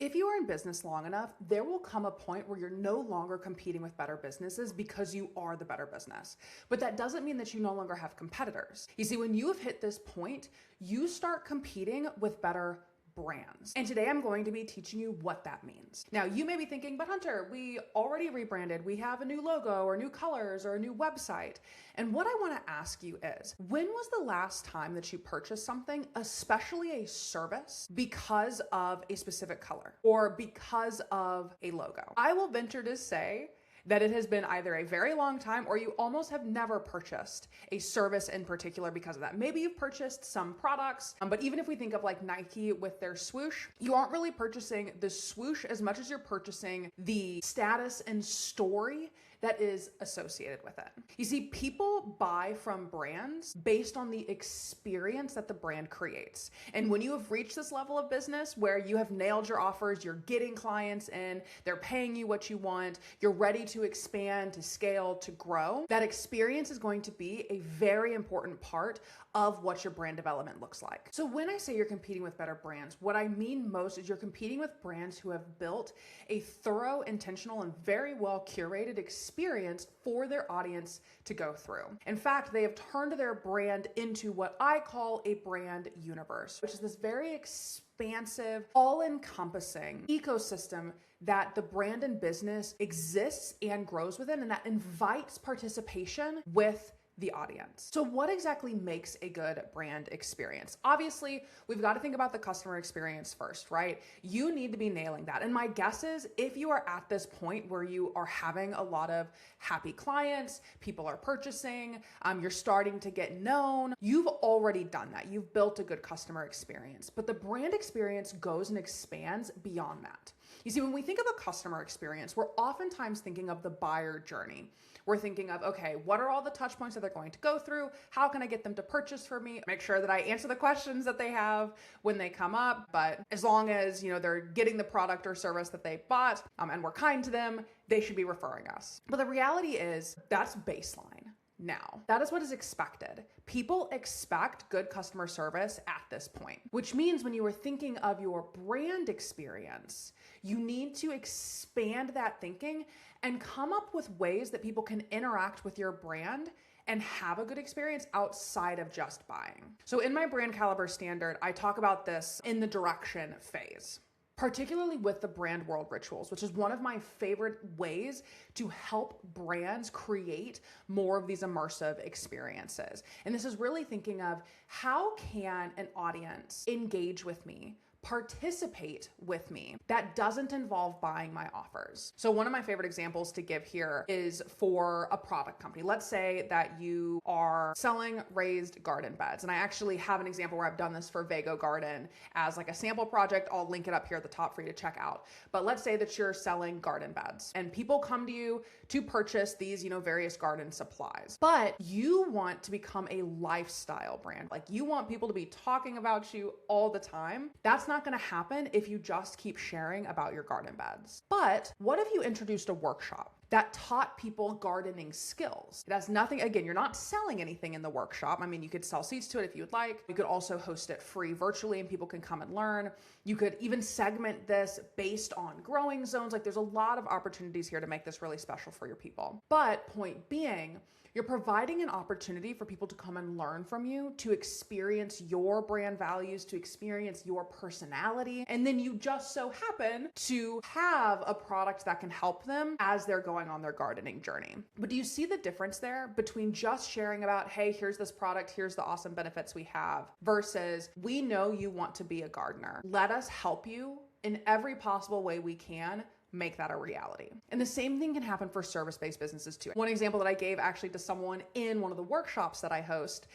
If you are in business long enough, there will come a point where you're no longer competing with better businesses because you are the better business. But that doesn't mean that you no longer have competitors. You see, when you have hit this point, you start competing with better brands. And today I'm going to be teaching you what that means. Now, you may be thinking, but Hunter, we already rebranded. We have a new logo or new colors or a new website. And what I want to ask you is, when was the last time that you purchased something, especially a service, because of a specific color or because of a logo? I will venture to say that it has been either a very long time or you almost have never purchased a service in particular because of that. Maybe you've purchased some products, but even if we think of like Nike with their swoosh, you aren't really purchasing the swoosh as much as you're purchasing the status and story that is associated with it. You see, people buy from brands based on the experience that the brand creates. And when you have reached this level of business where you have nailed your offers, you're getting clients in, they're paying you what you want, you're ready to expand, to scale, to grow, that experience is going to be a very important part of what your brand development looks like. So when I say you're competing with better brands, what I mean most is you're competing with brands who have built a thorough, intentional, and very well curated experience for their audience to go through. In fact, they have turned their brand into what I call a brand universe, which is this very expansive, all-encompassing ecosystem that the brand and business exists and grows within, and that invites participation with the audience. So what exactly makes a good brand experience? Obviously, we've got to think about the customer experience first, right? You need to be nailing that. And my guess is if you are at this point where you are having a lot of happy clients, people are purchasing, you're starting to get known, you've already done that. You've built a good customer experience. But the brand experience goes and expands beyond that. You see, when we think of a customer experience, we're oftentimes thinking of the buyer journey. We're thinking of, okay, what are all the touch points that they're going to go through? How can I get them to purchase from me? Make sure that I answer the questions that they have when they come up. But as long as, they're getting the product or service that they bought, and we're kind to them, they should be referring us. But the reality is that's baseline. Now, that is what is expected. People expect good customer service at this point, which means when you are thinking of your brand experience, you need to expand that thinking and come up with ways that people can interact with your brand and have a good experience outside of just buying. So in my brand caliber standard, I talk about this in the direction phase, particularly with the brand world rituals, which is one of my favorite ways to help brands create more of these immersive experiences. And this is really thinking of how can an audience engage with me, participate with me that doesn't involve buying my offers. So one of my favorite examples to give here is for a product company. Let's say that you are selling raised garden beds. And I actually have an example where I've done this for Vago Garden as like a sample project. I'll link it up here at the top for you to check out. But let's say that you're selling garden beds and people come to you to purchase these, various garden supplies. But you want to become a lifestyle brand. Like you want people to be talking about you all the time. That's not going to happen if you just keep sharing about your garden beds. But what if you introduced a workshop that taught people gardening skills? It has nothing, again, you're not selling anything in the workshop. I mean, you could sell seats to it if you would like. You could also host it free virtually and people can come and learn. You could even segment this based on growing zones. Like there's a lot of opportunities here to make this really special for your people. But point being, you're providing an opportunity for people to come and learn from you, to experience your brand values, to experience your personality. And then you just so happen to have a product that can help them as they're going on their gardening journey. But do you see the difference there between just sharing about, hey, here's this product, here's the awesome benefits we have, versus we know you want to be a gardener. Let us help you in every possible way we can make that a reality. And the same thing can happen for service-based businesses too. One example that I gave actually to someone in one of the workshops that I host,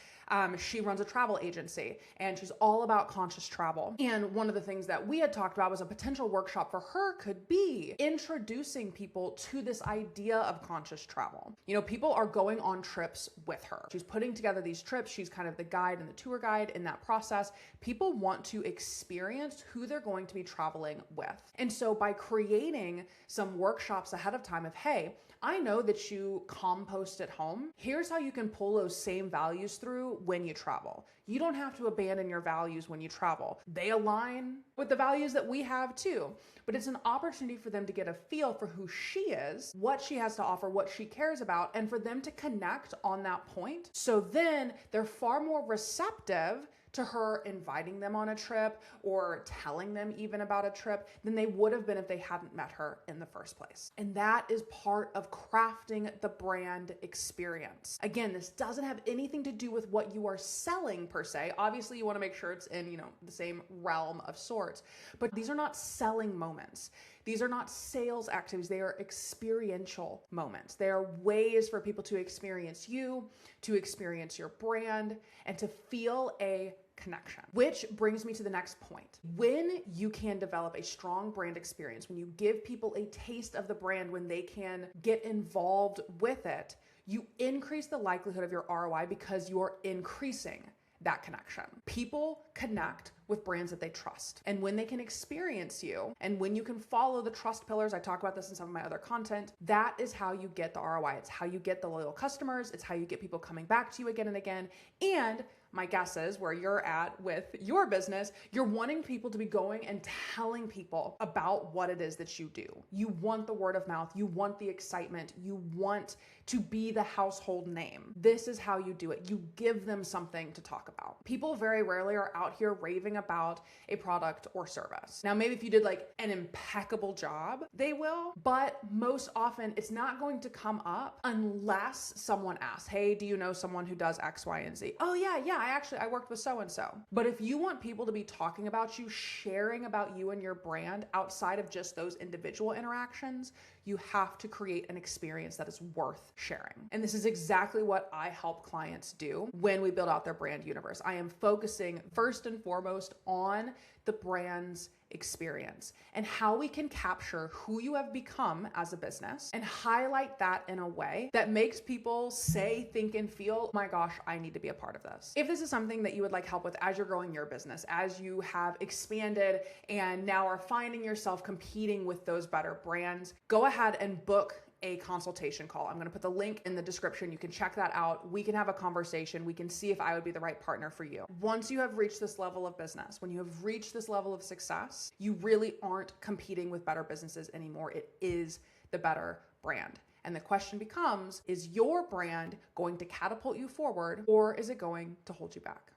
she runs a travel agency and she's all about conscious travel. And one of the things that we had talked about was a potential workshop for her could be introducing people to this idea of conscious travel. People are going on trips with her. She's putting together these trips. She's kind of the guide and the tour guide in that process. People want to experience who they're going to be traveling with. And so by creating some workshops ahead of time of, hey, I know that you compost at home. Here's how you can pull those same values through you when you travel. You don't have to abandon your values when you travel. They align with the values that we have too. But it's an opportunity for them to get a feel for who she is, what she has to offer, what she cares about, and for them to connect on that point. So then they're far more receptive to her inviting them on a trip or telling them even about a trip than they would have been if they hadn't met her in the first place. And that is part of crafting the brand experience. Again, this doesn't have anything to do with what you are selling per se. Obviously, you want to make sure it's in, the same realm of sorts, but these are not selling moments. These are not sales activities. They are experiential moments. They are ways for people to experience you, to experience your brand, and to feel a connection. Which brings me to the next point. When you can develop a strong brand experience, when you give people a taste of the brand, when they can get involved with it, you increase the likelihood of your ROI because you're increasing that connection. People connect with brands that they trust. And when they can experience you, and when you can follow the trust pillars, I talk about this in some of my other content, that is how you get the ROI. It's how you get the loyal customers. It's how you get people coming back to you again and again. And my guess is where you're at with your business, you're wanting people to be going and telling people about what it is that you do. You want the word of mouth. You want the excitement. You want to be the household name. This is how you do it. You give them something to talk about. People very rarely are out here raving about a product or service. Now, maybe if you did like an impeccable job, they will, but most often it's not going to come up unless someone asks, hey, do you know someone who does X, Y, and Z? Oh yeah, I worked with so-and-so. But if you want people to be talking about you, sharing about you and your brand outside of just those individual interactions, you have to create an experience that is worth sharing. And this is exactly what I help clients do when we build out their brand universe. I am focusing first and foremost on the brand's experience and how we can capture who you have become as a business and highlight that in a way that makes people say, think, and feel, oh my gosh, I need to be a part of this. If this is something that you would like help with as you're growing your business, as you have expanded and now are finding yourself competing with those better brands, go ahead and book a consultation call. I'm going to put the link in the description. You can check that out. We can have a conversation. We can see if I would be the right partner for you. Once you have reached this level of business, when you have reached this level of success, you really aren't competing with better businesses anymore. It is the better brand. And the question becomes, is your brand going to catapult you forward or is it going to hold you back?